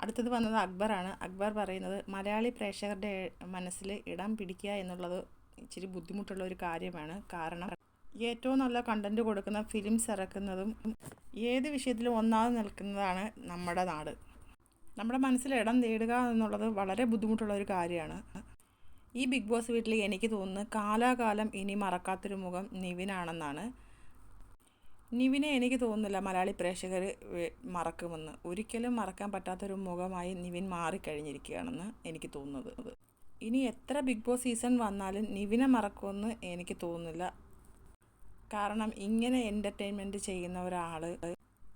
അടുത്തത് വന്നത് അക്ബറാണ്. അക്ബർ പറയുന്നത് മലയാളി പ്രേക്ഷകരുടെ മനസ്സിൽ ഇടം പിടിക്കുക എന്നുള്ളത് ഇച്ചിരി ബുദ്ധിമുട്ടുള്ള ഒരു കാര്യമാണ്. കാരണം ഏറ്റവും നല്ല കണ്ടൻറ്റ് കൊടുക്കുന്ന ഫിലിംസ് ഇറക്കുന്നതും ഏത് വിഷയത്തിലും ഒന്നാമത് നിൽക്കുന്നതാണ് നമ്മുടെ നാട്. നമ്മുടെ മനസ്സിൽ ഇടം നേടുക എന്നുള്ളത് വളരെ ബുദ്ധിമുട്ടുള്ള ഒരു കാര്യമാണ്. ഈ ബിഗ് ബോസ് വീട്ടിൽ എനിക്ക് തോന്നുന്നത് കാലാകാലം ഇനി മറക്കാത്തൊരു മുഖം നിവിനാണെന്നാണ്. നിവിനെ എനിക്ക് തോന്നുന്നില്ല മലയാളി പ്രേക്ഷകർ മറക്കുമെന്ന്. ഒരിക്കലും മറക്കാൻ പറ്റാത്തൊരു മുഖമായി നിവിൻ മാറിക്കഴിഞ്ഞിരിക്കുകയാണെന്ന് എനിക്ക് തോന്നുന്നത്. ഇനി എത്ര ബിഗ് ബോസ് സീസൺ വന്നാലും നിവിനെ മറക്കുമെന്ന് എനിക്ക് തോന്നുന്നില്ല. കാരണം ഇങ്ങനെ എൻ്റർടൈൻമെൻറ്റ് ചെയ്യുന്ന ഒരാൾ,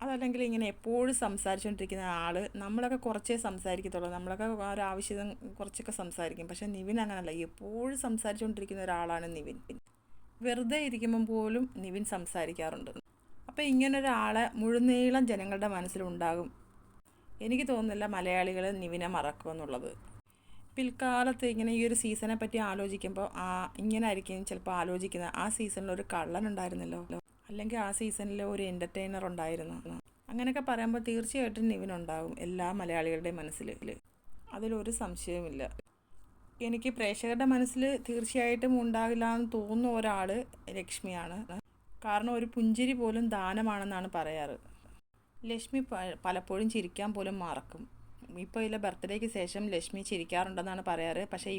അതല്ലെങ്കിൽ ഇങ്ങനെ എപ്പോഴും സംസാരിച്ചുകൊണ്ടിരിക്കുന്ന ആൾ, നമ്മളൊക്കെ കുറച്ചേ സംസാരിക്കത്തുള്ളൂ. നമ്മളൊക്കെ ഒരാവശ്യം കുറച്ചൊക്കെ സംസാരിക്കും. പക്ഷേ നിവിൻ അങ്ങനെയല്ല, എപ്പോഴും സംസാരിച്ചുകൊണ്ടിരിക്കുന്ന ഒരാളാണ് നിവിൻ. വെറുതെ ഇരിക്കുമ്പം പോലും നിവിൻ സംസാരിക്കാറുണ്ട്. അപ്പോൾ ഇങ്ങനൊരാളെ മുഴുനീളം ജനങ്ങളുടെ മനസ്സിലുണ്ടാകും. എനിക്ക് തോന്നുന്നില്ല മലയാളികൾ നിവിനെ മറക്കുമെന്നുള്ളത്. പിൽക്കാലത്ത് ഇങ്ങനെ ഈ ഒരു സീസണെ പറ്റി ആലോചിക്കുമ്പോൾ ഇങ്ങനെ ആയിരിക്കും ചിലപ്പോൾ ആലോചിക്കുന്നത്, ആ സീസണിൽ ഒരു കള്ളൻ ഉണ്ടായിരുന്നല്ലോ, അല്ലെങ്കിൽ ആ സീസണിൽ ഒരു എൻ്റർടൈനർ ഉണ്ടായിരുന്നു. അങ്ങനെയൊക്കെ പറയുമ്പോൾ തീർച്ചയായിട്ടും നിവിൻ ഉണ്ടാകും എല്ലാ മലയാളികളുടെയും മനസ്സിൽ. അതിലൊരു സംശയവുമില്ല. എനിക്ക് പ്രേക്ഷകരുടെ മനസ്സിൽ തീർച്ചയായിട്ടും ഉണ്ടാകില്ല എന്ന് തോന്നുന്ന ഒരാൾ ലക്ഷ്മിയാണ്. കാരണം ഒരു പുഞ്ചിരി പോലും ദാനമാണെന്നാണ് പറയാറ്. ലക്ഷ്മി പലപ്പോഴും ചിരിക്കാൻ പോലും മറക്കും. ഇപ്പോൾ ഇല്ല, ബർത്ത്ഡേക്ക് ശേഷം ലക്ഷ്മി ചിരിക്കാറുണ്ടെന്നാണ് പറയാറ്. പക്ഷേ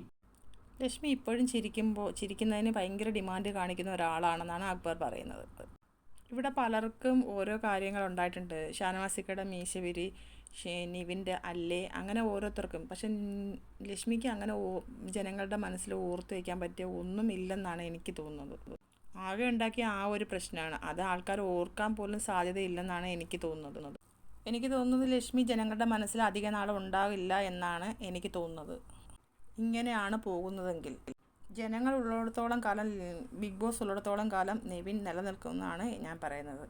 ലക്ഷ്മി ഇപ്പോഴും ചിരിക്കുന്നതിന് ഭയങ്കര ഡിമാൻഡ് കാണിക്കുന്ന ഒരാളാണെന്നാണ് അക്ബർ പറയുന്നത്. ഇവിടെ പലർക്കും ഓരോ കാര്യങ്ങൾ ഉണ്ടായിട്ടുണ്ട്. ഷാനവാസിക്കയുടെ മീശവിരി, നിവിൻ്റെ അല്ലേ, അങ്ങനെ ഓരോരുത്തർക്കും. പക്ഷെ ലക്ഷ്മിക്ക് അങ്ങനെ ജനങ്ങളുടെ മനസ്സിൽ ഓർത്ത് വയ്ക്കാൻ പറ്റിയ ഒന്നും ഇല്ലെന്നാണ് എനിക്ക് തോന്നുന്നത്. ആകെ ഉണ്ടാക്കിയ ആ ഒരു പ്രശ്നമാണ്, അത് ആൾക്കാർ ഓർക്കാൻ പോലും സാധ്യതയില്ലെന്നാണ് എനിക്ക് തോന്നുന്നത്. എനിക്ക് തോന്നുന്നത് ലക്ഷ്മി ജനങ്ങളുടെ മനസ്സിൽ അധിക നാൾ ഉണ്ടാകില്ല എന്നാണ് എനിക്ക് തോന്നുന്നത്. ഇങ്ങനെയാണ് പോകുന്നതെങ്കിൽ ജനങ്ങൾ ഉള്ളിടത്തോളം കാലം, ബിഗ് ബോസ് ഉള്ളിടത്തോളം കാലം നിവിൻ നിലനിൽക്കുമെന്നാണ് ഞാൻ പറയുന്നത്.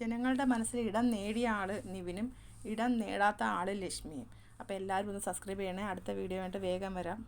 ജനങ്ങളുടെ മനസ്സിൽ ഇടം നേടിയ ആൾ നിവിനും ഇടം നേടാത്ത ആൾ ലക്ഷ്മിയും. അപ്പോൾ എല്ലാവരും ഒന്ന് സബ്സ്ക്രൈബ് ചെയ്യണേ. അടുത്ത വീഡിയോ ആയിട്ട് വേഗം വരാം.